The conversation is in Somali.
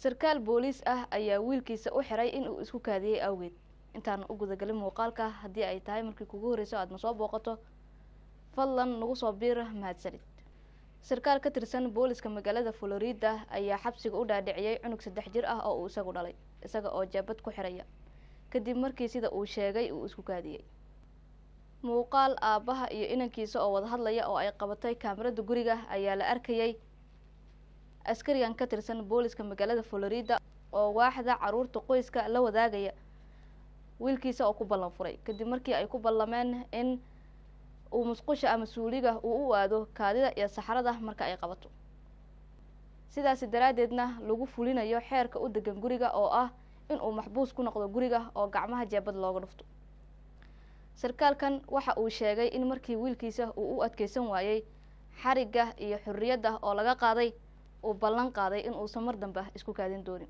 sarkaal booliis ah ayaa wiilkiisa u xiray in uu isku kaadiyay awgeed. intaan u guda galin muuqaalka haddii ay tahay markii kugu horeyso aad ma soo booqato fadlan nagu soo biir mahadsanid. sarkaal ka tirsan booliska magaalada Florida ayaa xabsiga u dhaadhiciyay cunug 3 jir ah oo uu isagu dhalay isaga oo jeebad ku xiraya kadib markii sida uu sheegay uu isku kaadiyay. muuqaal aabaha iyo inankiisa oo wada hadlaya oo ay qabatay kaamirada guriga ayaa la arkayay askarigan ka tirsan booliska magaalada Florida oo waaxda caruurta qoyska la wadaagaya wiilkiisa oo ku ballan furay kadib markii ay ku ballameen in uu musqusha ama suuliga uu u aado kaadida iyo saxarada marka ay qabato. sidaas daraadeedna lagu fulinayo xeerka u degan guriga oo ah in uu maxbuus ku noqdo guriga oo gacmaha jeebad looga dhufto. sarkaalkan waxa uu sheegay in markii wiilkiisa uu u adkeysan waayay xariga iyo xurriyadda oo laga qaaday uu ballan qaaday in uu samar dambe isku kaadin doonin.